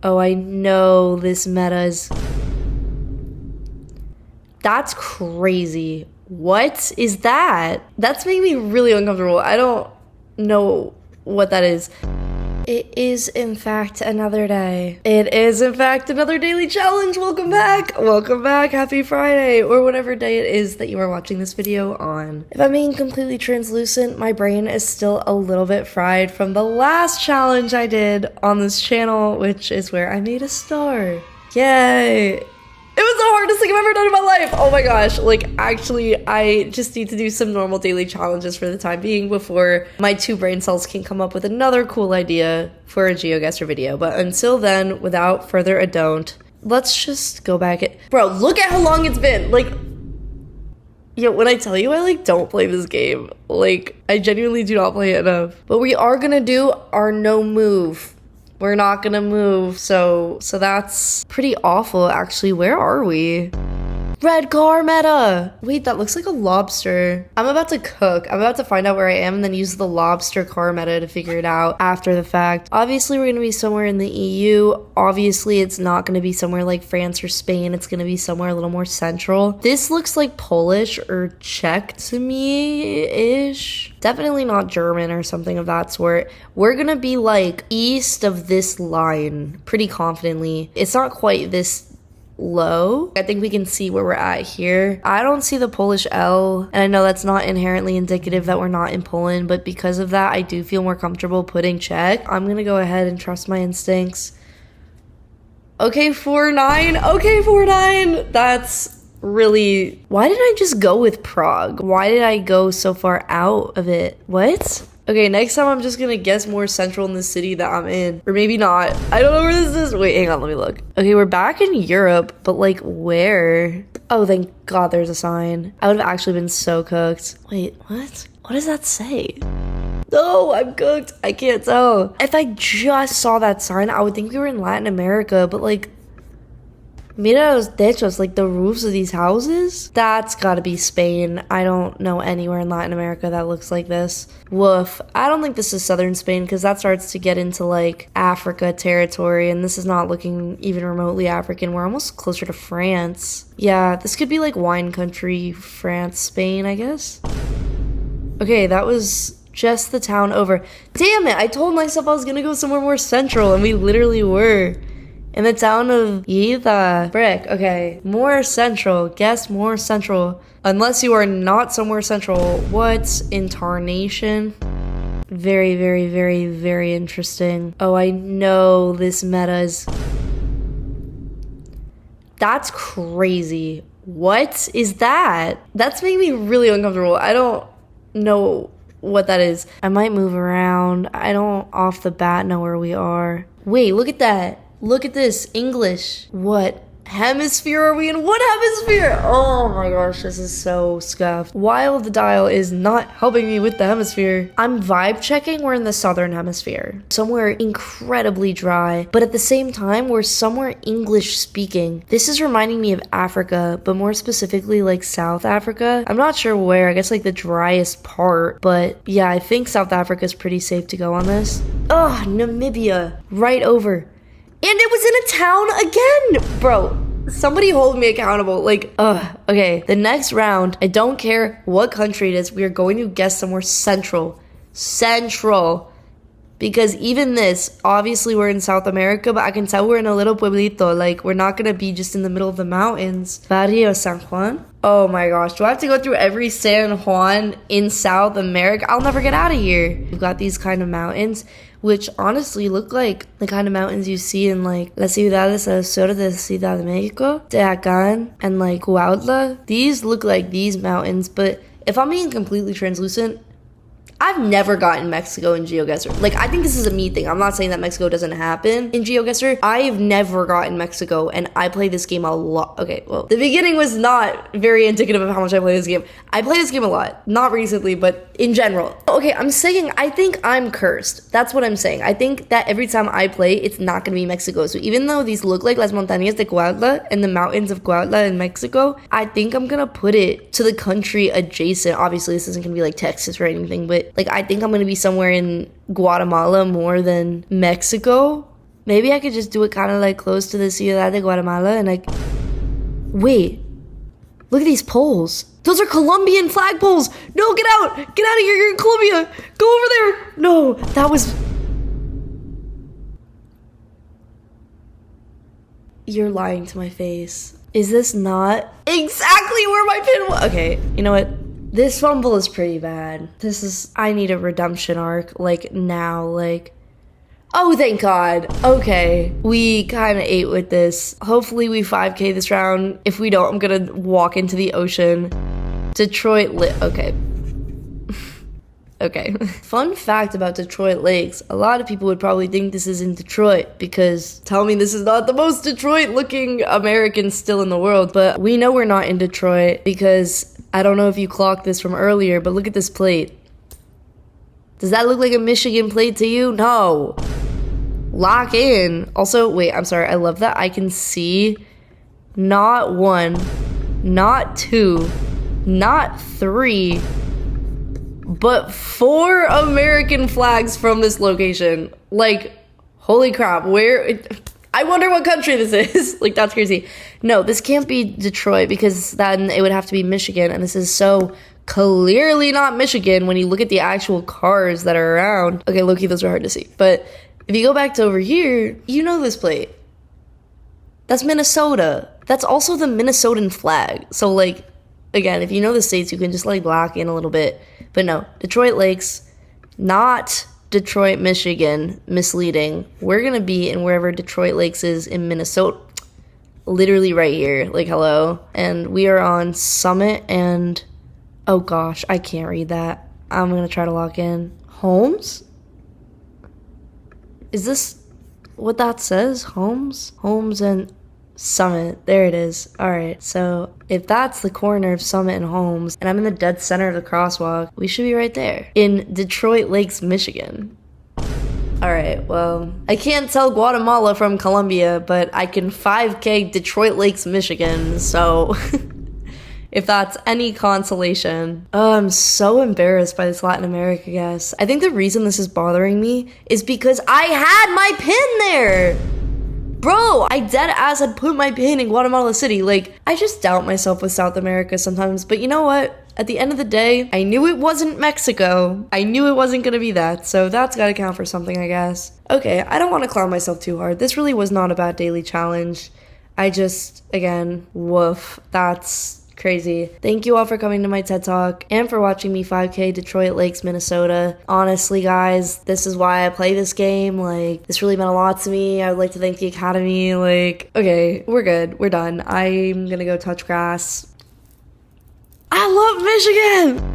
Oh, I know this meta is... That's crazy. What is that? That's making me really uncomfortable. I don't know what that is. It is, in fact, another day. It is, in fact, another daily challenge. Welcome back. Welcome back. Happy Friday, or whatever day it is that you are watching this video on. If I'm being completely translucent, my brain is still a little bit fried from the last challenge I did on this channel, which is where I made a star. Yay. It was the hardest thing I've ever done in my life. Oh my gosh. Like, actually, I just need to do some normal daily challenges for the time being before my two brain cells can come up with another cool idea for a Geoguessr video. But until then, without further ado, let's just go back at... Bro, look at how long it's been. Like, yo, when I tell you I, like, don't play this game, like, I genuinely do not play it enough. But we are gonna do our no move. We're not gonna move, so that's pretty awful, actually. Where are we? Red car meta! Wait, that looks like a lobster. I'm about to cook. I'm about to find out where I am and then use the lobster car meta to figure it out after the fact. Obviously, we're gonna be somewhere in the EU. Obviously, it's not gonna be somewhere like France or Spain. It's gonna be somewhere a little more central. This looks like Polish or Czech to me-ish. Definitely not German or something of that sort. We're gonna be like east of this line pretty confidently. It's not quite this low. I think we can see where we're at here. I don't see the Polish L, and I know that's not inherently indicative that we're not in Poland, but because of that, I do feel more comfortable putting Czech. I'm gonna go ahead and trust my instincts. Okay, 4-9. Okay, 4-9. That's really... Why did I just go with Prague? Why did I go so far out of it? What? Okay, next time I'm just gonna guess more central in the city that I'm in. Or maybe not. I don't know where this is. Wait, hang on, let me look. Okay, we're back in Europe, but like where? Oh, thank God there's a sign. I would have actually been so cooked. Wait, what? What does that say? No, I'm cooked. I can't tell. If I just saw that sign, I would think we were in Latin America, but like, mira los techos, like the roofs of these houses? That's gotta be Spain. I don't know anywhere in Latin America that looks like this. Woof. I don't think this is southern Spain because that starts to get into like Africa territory, and this is not looking even remotely African. We're almost closer to France. Yeah, this could be like wine country, France, Spain, I guess. Okay, that was just the town over. Damn it, I told myself I was gonna go somewhere more central, and we literally were. In the town of Yida. Frick, okay. More central. Guess more central. Unless you are not somewhere central. What in tarnation? Very, very, very, very interesting. Oh, I know this meta is... That's crazy. What is that? That's making me really uncomfortable. I don't know what that is. I might move around. I don't off the bat know where we are. Wait, look at that. Look at this, English. What hemisphere are we in? What hemisphere? Oh my gosh, this is so scuffed. While the dial is not helping me with the hemisphere, I'm vibe checking. We're in the southern hemisphere. Somewhere incredibly dry, but at the same time, we're somewhere English speaking. This is reminding me of Africa, but more specifically like South Africa. I'm not sure where, I guess like the driest part, but yeah, I think South Africa is pretty safe to go on this. Oh, Namibia, right over. And it was in a town again! Bro, somebody hold me accountable. Like, okay. The next round, I don't care what country it is, we are going to guess somewhere central. Central. Because even this, obviously we're in South America, but I can tell we're in a little pueblito. Like, we're not gonna be just in the middle of the mountains. Barrio San Juan? Oh my gosh, do I have to go through every San Juan in South America? I'll never get out of here. We've got these kind of mountains, which honestly look like the kind of mountains you see in like las ciudades al sur de Ciudad de Mexico, Tehuacan, and like Cuautla. These look like these mountains, but if I'm being completely translucent, I've never gotten Mexico in Geoguessr. Like, I think this is a me thing. I'm not saying that Mexico doesn't happen in Geoguessr. I've never gotten Mexico, and I play this game a lot. Okay, well, the beginning was not very indicative of how much I play this game. I play this game a lot. Not recently, but in general. Okay, I'm saying I think I'm cursed. That's what I'm saying. I think that every time I play, it's not gonna be Mexico. So even though these look like Las Montañas de Cuautla and the mountains of Cuautla in Mexico, I think I'm gonna put it to the country adjacent. Obviously, this isn't gonna be like Texas or anything, but like I think I'm gonna be somewhere in Guatemala more than Mexico. Maybe I could just do it kind of like close to the Ciudad de Guatemala and like... Wait. Look at these poles. Those are Colombian flagpoles. No, get out. Get out of here. You're in Colombia. Go over there. No, that was... You're lying to my face. Is this not exactly where my pin was? Okay, you know what? This fumble is pretty bad. I need a redemption arc, like now, like... Oh, thank God. Okay, we kind of ate with this. Hopefully we 5K this round. If we don't, I'm gonna walk into the ocean. Detroit lit. Okay. Okay. Fun fact about Detroit lakes. A lot of people would probably think this is in Detroit because tell me this is not the most Detroit looking American still in the world, but we know we're not in Detroit because I don't know if you clocked this from earlier, but look at this plate. Does that look like a Michigan plate to you? No. Lock in. Also, wait, I'm sorry. I love that I can see not 1, not 2, not 3, but 4 American flags from this location. Like, holy crap, where... I wonder what country this is. Like, that's crazy. No, this can't be Detroit because then it would have to be Michigan, and this is so clearly not Michigan when you look at the actual cars that are around. Okay, low-key, those are hard to see. But if you go back to over here, you know this plate. That's Minnesota. That's also the Minnesotan flag. So, like, again, if you know the states, you can just, like, lock in a little bit. But no, Detroit Lakes, not Detroit, Michigan, misleading. We're gonna be in wherever Detroit Lakes is in Minnesota. Literally right here, like, hello. And we are on Summit and, oh gosh, I can't read that. I'm gonna try to lock in. Holmes? Is this what that says? Holmes? Holmes and Summit. There it is. Alright, so if that's the corner of Summit and Holmes, and I'm in the dead center of the crosswalk, we should be right there. In Detroit Lakes, Michigan. Alright, well, I can't tell Guatemala from Colombia, but I can 5K Detroit Lakes, Michigan, so... if that's any consolation. Oh, I'm so embarrassed by this Latin America guess. I think the reason this is bothering me is because I had my pin there! Bro, I dead ass had put my pin in Guatemala City. Like, I just doubt myself with South America sometimes, but you know what? At the end of the day, I knew it wasn't Mexico. I knew it wasn't gonna be that, so that's gotta count for something, I guess. Okay, I don't want to clown myself too hard. This really was not a bad daily challenge. I just, again, woof, that's crazy. Thank you all for coming to my TED Talk and for watching me 5K Detroit Lakes, Minnesota. Honestly, guys, this is why I play this game. Like, this really meant a lot to me. I would like to thank the Academy. Like, okay, we're good. We're done. I'm gonna go touch grass. I love Michigan!